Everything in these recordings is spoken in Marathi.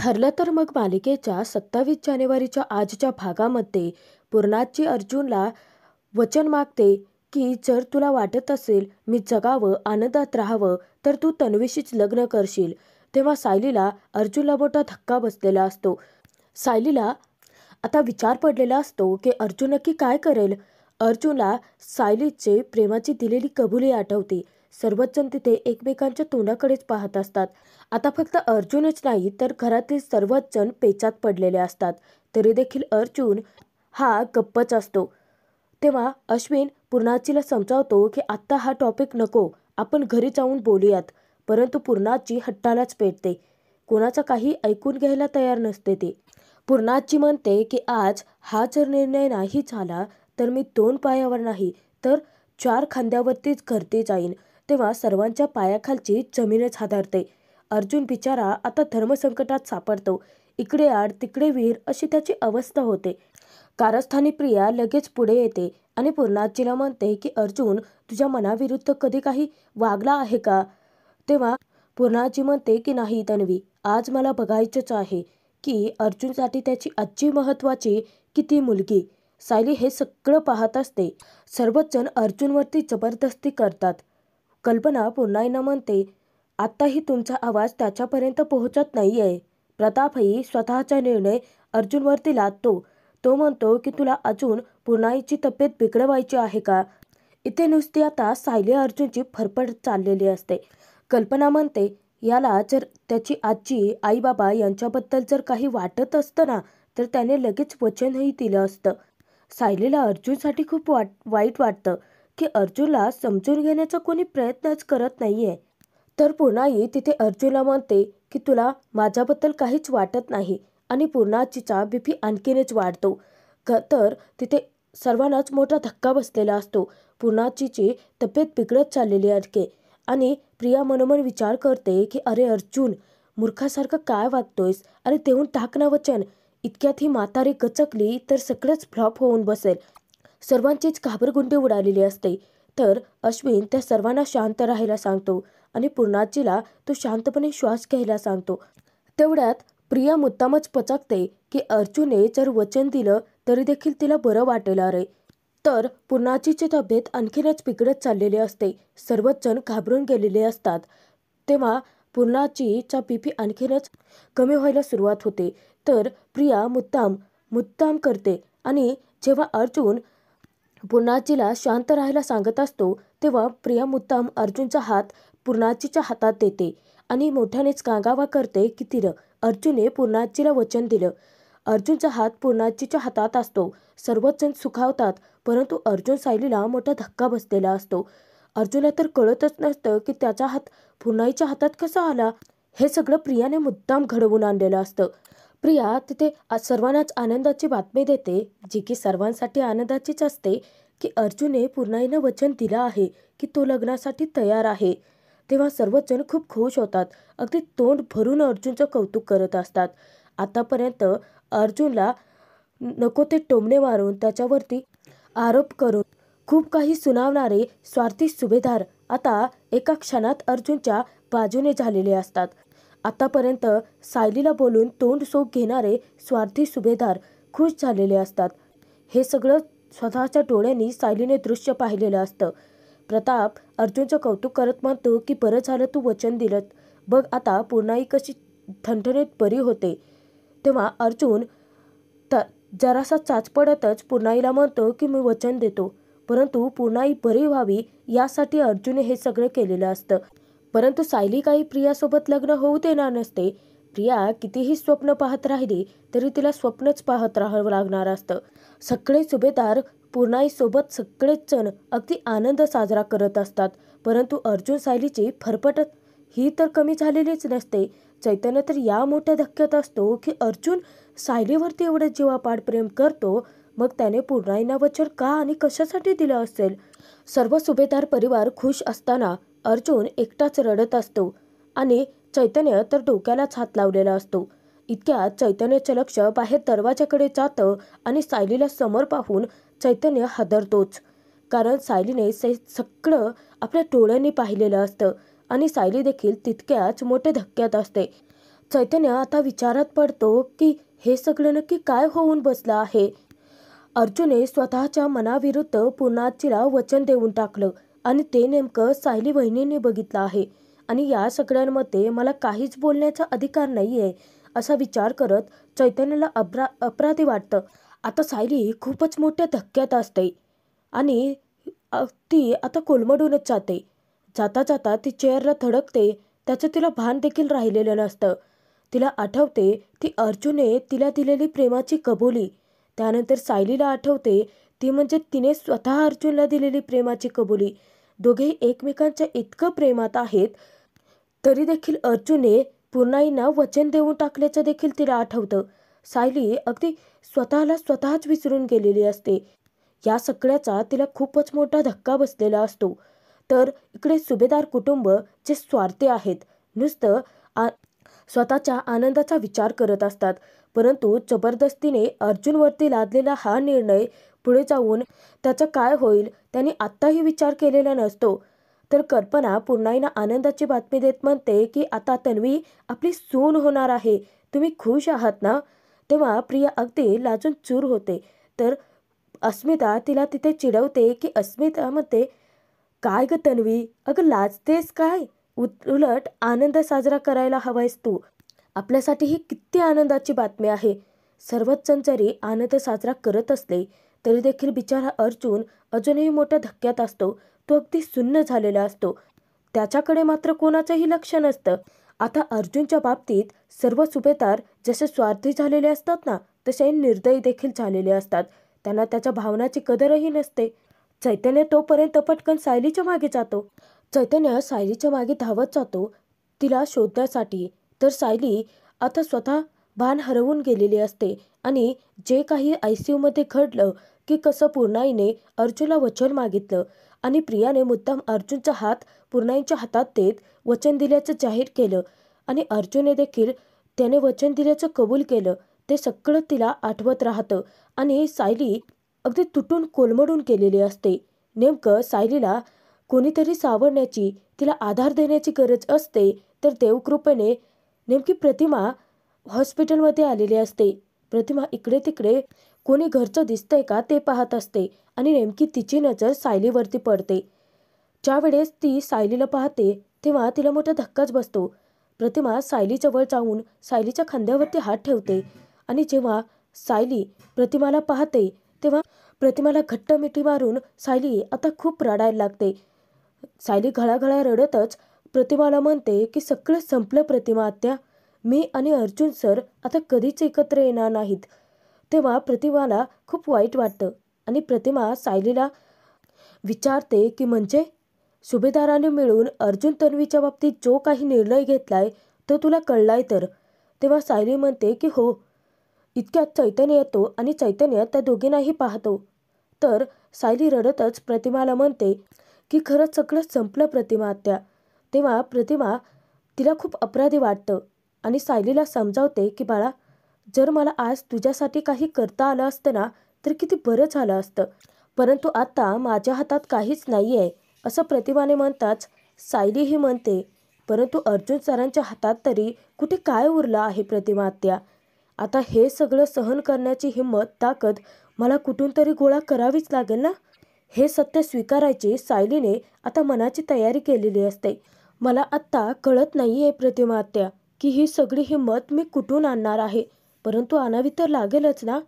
ठरलं तर मग मालिकेच्या 27 जानेवारीच्या आजच्या भागामध्ये पूर्णाची अर्जुनला वचन मागते की जर तुला वाटत असेल मी जगावं आनंदात राहावं तर तू तन्वीशीच लग्न करशील. तेव्हा सायलीला अर्जुनला मोठा धक्का बसलेला असतो. सायलीला आता विचार पडलेला असतो की अर्जुन नक्की काय करेल. अर्जुनला सायलीचे प्रेमाची दिलेली कबुली आठवते. सर्वच जण तिथे एकमेकांच्या तोंडाकडेच पाहत असतात. आता फक्त अर्जुनच नाही तर घरातील सर्वच जण पेचात पडलेले असतात. तरी देखील अर्जुन हा गप्पच असतो. तेव्हा अश्विन पूर्णाचीला समजावतो की आत्ता हा टॉपिक नको, आपण घरी जाऊन बोलूयात. परंतु पूर्णाची हट्टालाच पेटते. कोणाचा काही ऐकून घ्यायला तयार नसते ती. पूर्णाची म्हणते की आज हा जर निर्णय नाही झाला तर मी 2 पायावर नाही तर 4 खांद्यावरतीच घरती जाईन. तेव्हा सर्वांच्या पायाखालची जमीनच हादरते. अर्जुन बिचारा आता धर्मसंकटात सापडतो. इकडे आड तिकडे वीर अशी त्याची अवस्था होते. कारस्थानी प्रिया लगेच पुढे येते आणि पूर्णाजीला म्हणते की अर्जुन तुझ्या मनाविरुद्ध कधी काही वागला आहे का. तेव्हा पूर्णाजी म्हणते की नाही तन्वी, आज मला बघायचंच आहे की अर्जुनसाठी त्याची आजी महत्त्वाची की ती मुलगी. सायली हे सगळं पाहत असते. सर्वच जण अर्जुनवरती जबरदस्ती करतात. कल्पना पुन्हा म्हणते आत्ताही तुमचा आवाज त्याच्यापर्यंत पोहोचत नाहीये. प्रतापही स्वतःचा निर्णय अर्जुनवरती लादतो. तो म्हणतो की तुला अजून पूर्णाईची तब्येत बिघडवायची आहे का. इथे नुसती आता सायली अर्जुनची फरफड चाललेली असते. कल्पना म्हणते याला जर त्याची आजी आई बाबा यांच्याबद्दल जर काही वाटत असतं ना तर त्याने लगेच वचनही दिलं असतं. सायलीला अर्जुनसाठी खूप वाईट वाटतं की अर्जुनला समजून घेण्याचा कोणी प्रयत्नच करत नाहीये. तर पूर्णाई तिथे अर्जुनला म्हणते की तुला माझ्याबद्दल काहीच वाटत नाही आणि पूर्णाचीचा बीपी आणखीनच वाढतो. तर तिथे सर्वांनाच मोठा धक्का बसलेला असतो. पूर्णाचीची तब्येत बिघडत चाललेली आहे आणि प्रिया मनोमन विचार करते की अरे अर्जुन, मूर्खासारखं काय वागतोयस आणि देऊन टाक ना वचन. इतक्यात ही म्हातारी गचकली तर सगळंच फ्लॉप होऊन बसेल. सर्वांचीच घाबरगुंडी उडालेली असते. तर अश्विन त्या सर्वांना शांत राहायला सांगतो आणि पूर्णाचीला तो शांतपणे श्वास घ्यायला सांगतो. तेवढ्यात प्रिया मुद्दामच पचकते की अर्जुनने जर वचन दिलं तरी देखील तिला बरं वाटेल अरे. तर पूर्णाचीची तब्येत आणखीनच बिघडत चाललेली असते. सर्वच जण घाबरून गेलेले असतात. तेव्हा पूर्णाचीचा बीपी आणखीनच कमी व्हायला सुरुवात होते. तर प्रिया मुद्दाम करते आणि जेव्हा अर्जुन पूर्णाचीला शांत राहायला सांगत असतो तेव्हा प्रिया मुद्दाम अर्जुनचा हात पूर्णाचीच्या हातात देते आणि मोठ्यानेच गागावा करते की तिनं अर्जुनने पूर्णाचीला वचन दिलं. अर्जुनचा हात पूर्णाचीच्या हातात असतो. सर्वच जण सुखावतात परंतु अर्जुन सायलीला मोठा धक्का बसलेला असतो. अर्जुनला तर कळतच नसतं की त्याचा हात पूर्णाईच्या हातात कसा आला. हे सगळं प्रियाने मुद्दाम घडवून आणलेलं असतं. प्रिया तिथे सर्वांनाच आनंदाची बातमी देते जी की सर्वांसाठी आनंदाचीच असते की अर्जुनने पूर्णाईनं वचन दिलं आहे की तो लग्नासाठी तयार आहे. तेव्हा सर्वच जण खूप खुश होतात. अगदी तोंड भरून अर्जुनचं कौतुक करत असतात. आतापर्यंत अर्जुनला नको ते टोमणे मारून त्याच्यावरती आरोप करून खूप काही सुनावणारे स्वार्थी सुभेदार आता एका क्षणात अर्जुनच्या बाजूने झालेले असतात. आतापर्यंत सायलीला बोलून तोंड सोक घेणारे स्वार्थी सुभेदार खुश झालेले असतात. हे सगळं स्वतःच्या डोळ्यांनी सायलीने दृश्य पाहिलेलं असतं. प्रताप अर्जुनचं कौतुक करत म्हणतो की बरं झालं तू वचन दिलं. बघ आता पूर्णाई कशी ठणठणीत बरी होते. तेव्हा अर्जुन जरासा चाचपडतच पूर्णाईला म्हणतो की मी वचन देतो. परंतु पूर्णाई बरी व्हावी यासाठी अर्जुनने हे सगळं केलेलं असतं. परंतु सायली काही प्रियासोबत लग्न होऊ देणार नसते. प्रिया कितीही स्वप्न पाहत राहिली तरी तिला स्वप्नच पाहत राहावं लागणार असतं. सगळे सुभेदार पूर्णाईसोबत सगळेच जण अगदी आनंद साजरा करत असतात. परंतु अर्जुन सायलीची फरफटत ही तर कमी झालेलीच नसते. चैतन्य तर या मोठ्या धक्क्यात असतो की अर्जुन सायलीवरती एवढं जीवापाड प्रेम करतो मग त्याने पूर्णाईंना वचन का आणि कशासाठी दिलं असेल. सर्व सुभेदार परिवार खुश असताना अर्जुन एकटाच रडत असतो आणि चैतन्य तर डोक्यालाच हात लावलेला असतो. इतक्यात चैतन्याचं लक्ष बाहेर दरवाजाकडे जातं आणि सायलीला समोर पाहून चैतन्य हादरतोच. कारण सायलीने सगळं आपल्या डोळ्यांनी पाहिलेलं असतं आणि सायली देखील तितक्याच मोठ्या धक्क्यात असते. चैतन्य आता विचारात पडतो की हे सगळं नक्की काय होऊन बसलं आहे. अर्जुनने स्वतःच्या मनाविरुद्ध पूर्णाजीला वचन देऊन टाकलं आणि ते नेमकं सायली वहिनींनी बघितलं आहे आणि या सगळ्यांमध्ये मला काहीच बोलण्याचा अधिकार नाही आहे असा विचार करत चैतन्याला अपराधी वाटतं. आता सायली खूपच मोठ्या धक्क्यात असते आणि ती आता कोलमडूनच जाते. जाता जाता ती चेअरला धडकते. त्याचं तिला भान देखील राहिलेलं नसतं. तिला आठवते ती अर्जुनने तिला दिलेली प्रेमाची कबुली. त्यानंतर सायलीला आठवते ती म्हणजे तिने स्वतः अर्जुनला दिलेली प्रेमाची कबुली. दोघेही एकमेकांच्या इतकं प्रेमात आहेत तरी देखील अर्जुनने पूर्णाईंना वचन देऊन टाकल्याचं देखील तिला आठवतं. सायली अगदी स्वतःला स्वतःच विसरून गेलेली असते. या सगळ्याचा तिला खूपच मोठा धक्का बसलेला असतो. तर इकडे सुभेदार कुटुंब जे स्वार्थी आहेत, नुसतं स्वतःच्या आनंदाचा विचार करत असतात. परंतु जबरदस्तीने अर्जुनवरती लादलेला हा निर्णय पुढे जाऊन त्याचं काय होईल त्यांनी आत्ताही विचार केलेला नसतो. तर कल्पना पूर्णाईंना आनंदाची बातमी देत म्हणते की आता तन्वी आपली सून होणार आहे, तुम्ही खुश आहात ना. तेव्हा प्रिया अगदी लाजून चूर होते. तर अस्मिता तिला तिथे चिडवते की अस्मिता म्हणते, काय ग तन्वी, अगं लाजतेस काय, उलट आनंद साजरा करायला हवायस तू. आपल्यासाठी ही किती आनंदाची बातमी आहे. सर्वच जण जरी आनंद साजरा करत असले तरी देखील बिचारा अर्जुन अजूनही मोठ्या धक्क्यात असतो. तो अगदी सुन्न झालेला असतो. त्याच्याकडे मात्र कोणाचंही लक्ष नसतं. आता अर्जुनच्या बाबतीत सर्व सुभेदार जसे स्वार्थी झालेले असतात ना, तसे निर्दयी देखील झालेले असतात. त्यांना त्याच्या भावनाची कदरही नसते. चैतन्य तोपर्यंत पटकन सायलीच्या मागे जातो. चैतन्य सायलीच्या मागे धावत जातो तिला शोधण्यासाठी. तर सायली आता स्वतः भान हरवून गेलेली असते आणि जे काही ICU मध्ये घडलं की कसं पूर्णाईने अर्जुनला वचन मागितलं आणि प्रियाने मुद्दाम अर्जुनचा हात पूर्णाईंच्या हातात देत वचन दिल्याचं जाहीर केलं आणि अर्जुनने देखील त्याने वचन दिल्याचं कबूल केलं. ते सगळं तिला आठवत राहतं आणि सायली अगदी तुटून कोलमडून गेलेली असते. नेमकं सायलीला कोणीतरी सावरण्याची, तिला आधार देण्याची गरज असते. तर देवकृपेने नेमकी प्रतिमा हॉस्पिटलमध्ये आलेली असते. प्रतिमा इकडे तिकडे कोणी घरचं दिसतंय का ते पाहत असते आणि नेमकी तिची नजर सायलीवरती पडते. ज्यावेळेस ती सायलीला पाहते तेव्हा तिला मोठा धक्काच बसतो. प्रतिमा सायलीजवळ जाऊन सायलीच्या खांद्यावरती हात ठेवते आणि जेव्हा सायली प्रतिमाला पाहते तेव्हा प्रतिमाला घट्ट मिठी मारून सायली आता खूप रडायला लागते. सायली घळाघळा रडतच प्रतिमाला म्हणते की सगळं संपलं प्रतिमा आत्या, मी आणि अर्जुन सर आता कधीच एकत्र येणार नाहीत. तेव्हा प्रतिमाला खूप वाईट वाटतं आणि प्रतिमा सायलीला विचारते की म्हणजे सुभेदाराने मिळून अर्जुन तन्वीच्या बाबतीत जो काही निर्णय घेतलाय तो तुला कळलाय तर. तेव्हा सायली म्हणते की हो. इतक्यात चैतन्य येतो आणि चैतन्य त्या दोघींनाही पाहतो. तर सायली रडतच प्रतिमाला म्हणते की खरंच सगळं संपलं प्रतिमा आत्या. तेव्हा प्रतिमा तिला खूप अपराधी वाटतं आणि सायलीला समजावते की बाळा, जर मला आज तुझ्यासाठी काही करता आलं असतं ना तर किती बरं झालं असतं, परंतु आता माझ्या हातात काहीच नाही आहे असं प्रतिमाने म्हणताच सायलीही म्हणते, परंतु अर्जुन सरांच्या हातात तरी कुठे काय उरलं आहे प्रतिमा आत्या. आता हे सगळं सहन करण्याची हिंमत, ताकद मला कुठून तरी गोळा करावीच लागेल ना. हे सत्य स्वीकारायची सायलीने आता मनाची तयारी केलेली असते. मला आत्ता कळत नाही आहे प्रतिमा आत्या की ही सगळी हिंमत मी कुठून आणणार आहे, परंतु आणावी तर लागेलच ना.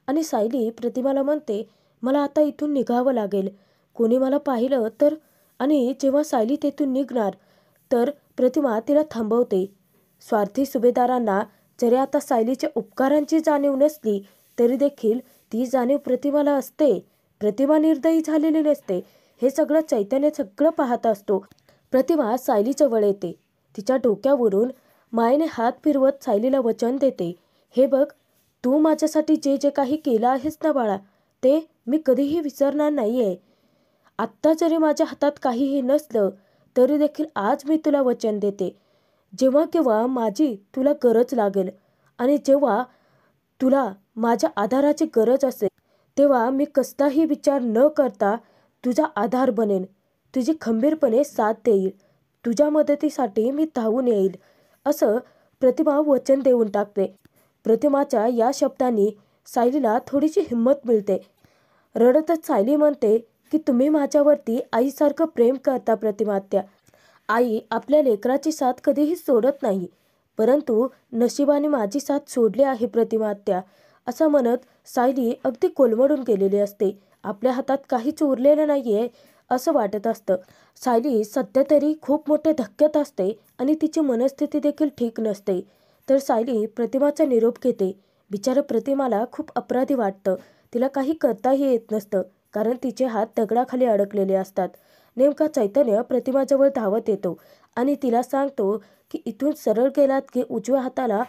आणि सायली प्रतिमाला म्हणते, मला आता इथून निघावं लागेल, कोणी मला पाहिलं तर. आणि जेव्हा सायली तेथून निघणार तर प्रतिमा तिला थांबवते. स्वार्थी सुभेदारांना जरी आता सायलीच्या उपकारांची जाणीव नसली तरी देखील ती जाणीव प्रतिमाला असते. प्रतिमा निर्दयी झालेली नसते. हे सगळं चैतन्य सगळं पाहत असतो. प्रतिमा सायलीजवळ येते. तिच्या डोक्यावरून मायेने हात फिरवत सायलीला वचन देते, हे बघ, तू माझ्यासाठी जे जे काही केलं आहेस ना बाळा, ते मी कधीही विसरणार नाही आहे. आत्ता जरी माझ्या हातात काहीही नसलं तरी देखील आज मी तुला वचन देते, जेव्हा केव्हा माझी तुला गरज लागेल आणि जेव्हा तुला माझ्या आधाराची गरज असेल तेव्हा मी कसलाही विचार न करता तुझा आधार बनेन, तुझी खंबीरपणे साथ देईल, तुझ्या मदतीसाठी मी धावून येईल असं प्रतिमा वचन देऊन टाकते. प्रतिमाच्या या शब्दांनी सायलीला थोडीशी हिंमत मिळते. रडतच सायली म्हणते की तुम्ही माझ्यावरती आईसारखं प्रेम करता प्रतिमात्या. आई आपल्या लेकराची साथ कधीही सोडत नाही, परंतु नशिबाने माझी साथ सोडली आहे प्रतिमात्या. असं म्हणत सायली अगदी कोलमडून गेलेली असते. आपल्या हातात काहीच उरलेलं नाहीये असं वाटत असतं. सायली सध्या तरी खूप मोठ्या धक्क्यात असते आणि तिची मनस्थिती देखील ठीक नसते. तर सायली प्रतिमाचा निरोप घेते. बिचारा प्रतिमाला खूप अपराधी वाटतं. तिला काही करताही येत नसतं, कारण तिचे हात दगडाखाली अडकलेले असतात. नेमका चैतन्य प्रतिमाजवळ धावत येतो आणि तिला सांगतो की इथून सरळ गेलात की उजव्या हाताला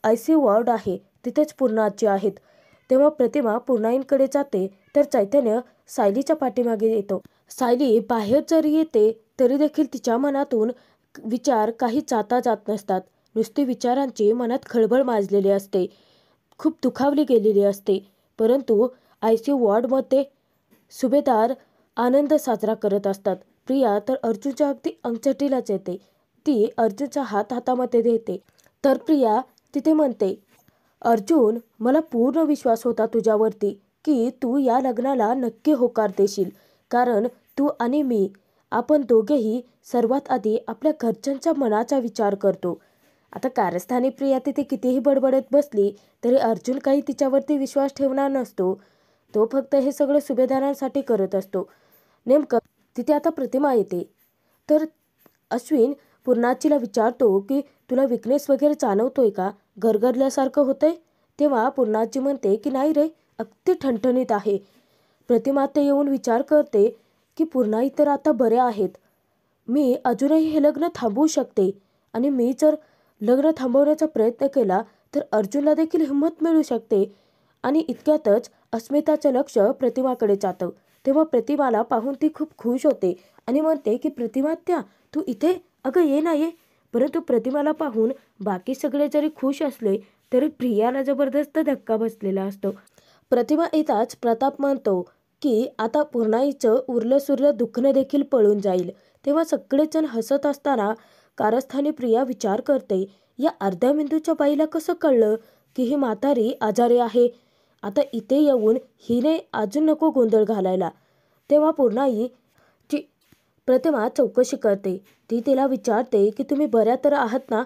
ICU वॉर्ड आहे, तिथेच पूर्णाजी आहेत. तेव्हा प्रतिमा पूर्णाईंकडे जाते तर चैतन्य सायलीच्या पाठीमागे येतो. सायली बाहेर जरी येते तरी देखील तिच्या मनातून विचार काही जाता जात नसतात. नुसती विचारांची मनात खळबळ माजलेली असते, खूप दुखावली गेलेली असते. परंतु ICU वॉर्डमध्ये सुभेदार आनंद साजरा करत असतात. प्रिया तर अर्जुनच्या अगदी अंगचटीलाच येते. ती अर्जुनचा हात हातामध्ये देते. तर प्रिया तिथे म्हणते, अर्जुन, मला पूर्ण विश्वास होता तुझ्यावरती की तू या लग्नाला नक्की होकार देशील, कारण तू आणि मी, आपण दोघेही सर्वात आधी आपल्या घरच्यांच्या मनाचा विचार करतो. आता कारस्थानी प्रिया तिथे कितीही बडबडत बसली तरी अर्जुन काही तिच्यावरती विश्वास ठेवणार नसतो. तो फक्त हे सगळं सुभेदारांसाठी करत असतो. नेमकं तिथे आता प्रतिमा येते. तर अश्विन पूर्णाजीला विचारतो की तुला विकनेस वगैरे जाणवतोय का, गरगरल्यासारखं होतंय? तेव्हा पूर्णाजी म्हणते की नाही रे, अगदी ठणठणीत आहे. प्रतिमा ते येऊन विचार करते की पूर्णाई तर आता बऱ्या आहेत. मी अजूनही हे लग्न थांबवू शकते आणि मी जर लग्न थांबवण्याचा प्रयत्न केला तर अर्जुनला देखील हिंमत मिळू शकते. आणि इतक्यातच अस्मिताचं लक्ष प्रतिमाकडे जातं. तेव्हा प्रतिमाला पाहून ती खूप खुश होते आणि म्हणते की प्रतिमात्या तू इथे, अगं ये ना ये. परंतु प्रतिमाला पाहून बाकी सगळे जरी खुश असले तरी प्रियाला जबरदस्त धक्का बसलेला असतो. प्रतिमा येताच प्रताप म्हणतो की आता पूर्णाईचं उरलं सुरलं दुखणं देखील पळून जाईल. तेव्हा सगळेजण हसत असताना कारस्थानी प्रिया विचार करते, या अर्ध्या मेंदूच्या बाईला कसं कळलं की ही म्हातारी आजारी आहे. आता इथे येऊन हिने अजून नको गोंधळ घालायला. तेव्हा पूर्णाई ची प्रतिमा चौकशी करते. ती तिला विचारते की तुम्ही बऱ्या तर आहात ना.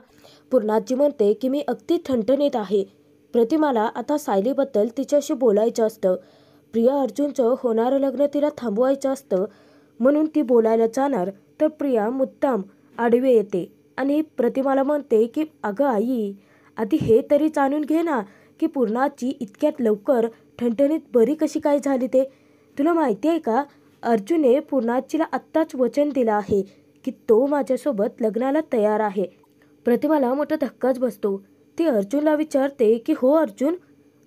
पूर्णाजी म्हणते की मी अगदी ठणठणीत आहे. प्रतिमाला आता सायलीबद्दल तिच्याशी बोलायचं असतं. प्रिया अर्जुनचं होणारं लग्न तिला थांबवायचं असतं, म्हणून ती बोलायला जाणार तर प्रिया मुद्दाम आडवी येते आणि प्रतिमाला म्हणते की अगं आई, आधी हे तरी जाणून घे ना की पूर्णाची इतक्यात लवकर ठणठणीत बरी कशी काय झाली ते. तुला माहिती आहे का, अर्जुनने पूर्णाजीला आत्ताच वचन दिलं आहे की तो माझ्यासोबत लग्नाला तयार आहे. प्रतिमाला मोठा धक्काच बसतो. ती अर्जुनला विचारते की हो अर्जुन,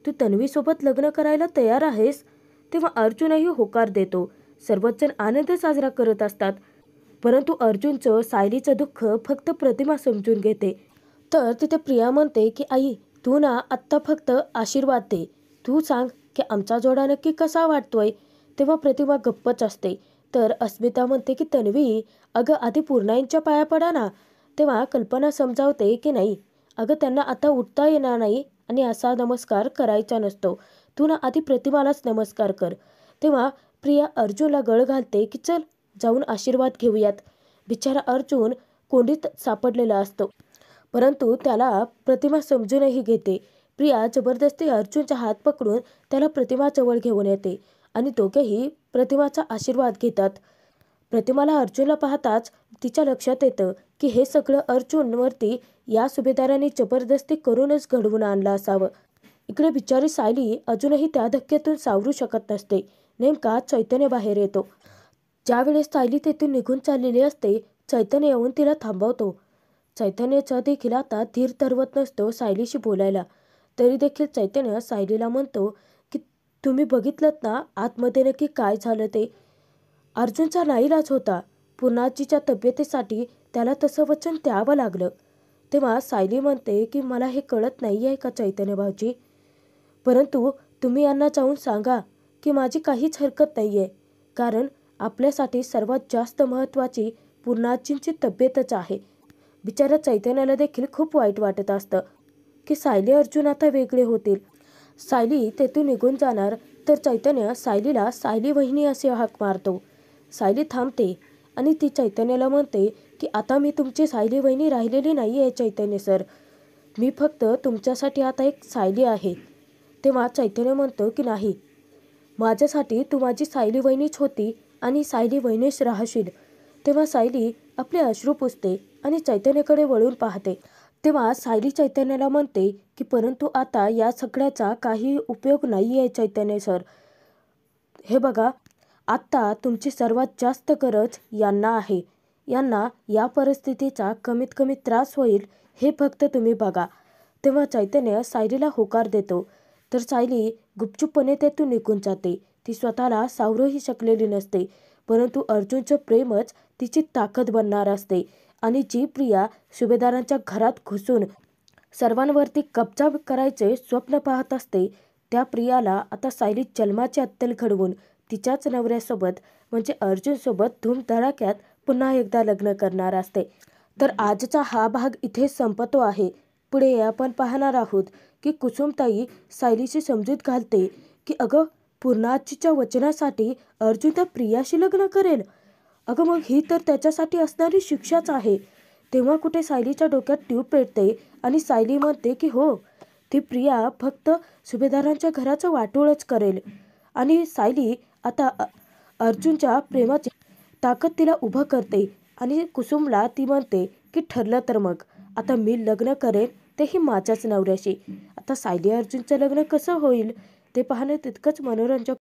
तू तन्वीसोबत लग्न करायला तयार आहेस? तेव्हा अर्जुनही होकार देतो. सर्वजण आनंद साजरा करत असतात. परंतु अर्जुनचं सायलीचं दुःख फक्त प्रतिमा समजून घेते. तर तिथे प्रिया म्हणते की आई, तू ना आत्ता फक्त आशीर्वाद दे. तू सांग की आमचा जोडा नक्की कसा वाटतोय. तेव्हा प्रतिमा गप्पच असते. तर अस्मिता म्हणते की तन्वी, अगं आधी पूर्णाईंच्या पाया पडा ना. तेव्हा कल्पना समजावते की नाही, अगं त्यांना आता उठता येणार नाही आणि असा नमस्कार करायचा नसतो. तू ना आधी प्रतिमालाच नमस्कार कर. तेव्हा प्रिया अर्जुनला गळ घालते की चल जाऊन आशीर्वाद घेऊयात. बिचारा अर्जुन कोंडीत सापडलेला असतो, परंतु त्याला प्रतिमा समजूनही घेते. प्रिया जबरदस्ती अर्जुनचा हात पकडून त्याला प्रतिमाजवळ घेऊन येते आणि दोघेही प्रतिमाचा आशीर्वाद घेतात. प्रतिमाला अर्जुनला पाहताच तिच्या लक्षात येतं की हे सगळं अर्जुनवरती या सुभेदारांनी जबरदस्ती करूनच घडवून आणलं असावं. इकडे बिचारी सायली अजूनही त्या धक्क्यातून सावरू शकत नसते. नेमका चैतन्य बाहेर येतो. ज्यावेळेस सायली तेथून निघून चाललेली असते, चैतन्य येऊन तिला थांबवतो. चैतन्याचा देखील आता धीर धरवत नसतो सायलीशी बोलायला. तरी देखील चैतन्य सायलीला म्हणतो की तुम्ही बघितलंत ना आतमध्ये नक्की काय झालं ते. अर्जुनचा नाईलाज होता. पूर्णाजीच्या तब्येतीसाठी त्याला तसं वचन द्यावं लागलं. तेव्हा सायली म्हणते की मला हे कळत नाही आहे का चैतन्य भाऊजी, परंतु तुम्ही यांना जाऊन सांगा की माझी काहीच हरकत नाही आहे, कारण आपल्यासाठी सर्वात जास्त महत्त्वाची पूर्णाजींची तब्येतच आहे. बिचारा चैतन्याला देखील खूप वाईट वाटत असतं की सायली अर्जुन आता वेगळे होतील. सायली तेथून निघून जाणार तर चैतन्य सायलीला सायली वहिनी असे हाक मारतो. सायली थांबते आणि ती चैतन्याला म्हणते की आता मी तुमची सायली वहिनी राहिलेली नाही आहे चैतन्य सर, मी फक्त तुमच्यासाठी आता एक सायली आहे. तेव्हा चैतन्य म्हणतो की नाही, माझ्यासाठी तू माझी सायली वहिनीच होती आणि सायली वहिनीच राहशील. तेव्हा सायली आपले अश्रू पुसते आणि चैतन्याकडे वळून पाहते. तेव्हा सायली चैतन्याला म्हणते की परंतु आता या सगळ्याचा काही उपयोग नाही आहे चैतन्य सर. हे बघा, आत्ता तुमची सर्वात जास्त गरज यांना आहे. यांना या परिस्थितीचा कमीत कमी त्रास होईल हे फक्त तुम्ही बघा. तेव्हा चैतन्य सायलीला होकार देतो. तर सायली गुपचूपपणे तेथून निघून जाते. ती स्वतःला सावरूही शकलेली नसते, परंतु अर्जुनचं प्रेमच तिची ताकद बनणार असते. आणि जी प्रिया सुभेदारांच्या घरात घुसून सर्वांवरती कब्जा करायचे स्वप्न पाहत असते, त्या प्रियाला आता सायली जन्माची अत्तल घडवून तिच्याच नवऱ्यासोबत म्हणजे अर्जुनसोबत धूमधडाक्यात पुन्हा एकदा लग्न करणार असते. तर आजचा हा भाग इथे संपतो आहे. पुढे आपण पाहणार आहोत की कुसुमताई सायलीशी समजूत घालते की अगं, पूर्णाजीच्या वचनासाठी अर्जुन त्या प्रियाशी लग्न करेल. अगं मग ही तर त्याच्यासाठी असणारी शिक्षाच आहे. तेव्हा कुठे सायलीच्या डोक्यात ट्यूब पेटते आणि सायली म्हणते की हो, ती प्रिया फक्त सुभेदारांच्या घराचं वाटोळच करेल. आणि सायली आता अर्जुनच्या प्रेमाची ताकद तिला उभं करते आणि कुसुमला ती म्हणते की ठरलं तर मग आता मी लग्न करेन, तेही माझ्याच नवऱ्याशी. आता सायली अर्जुनचं लग्न कसं होईल ते पाहणं तितकंच मनोरंजक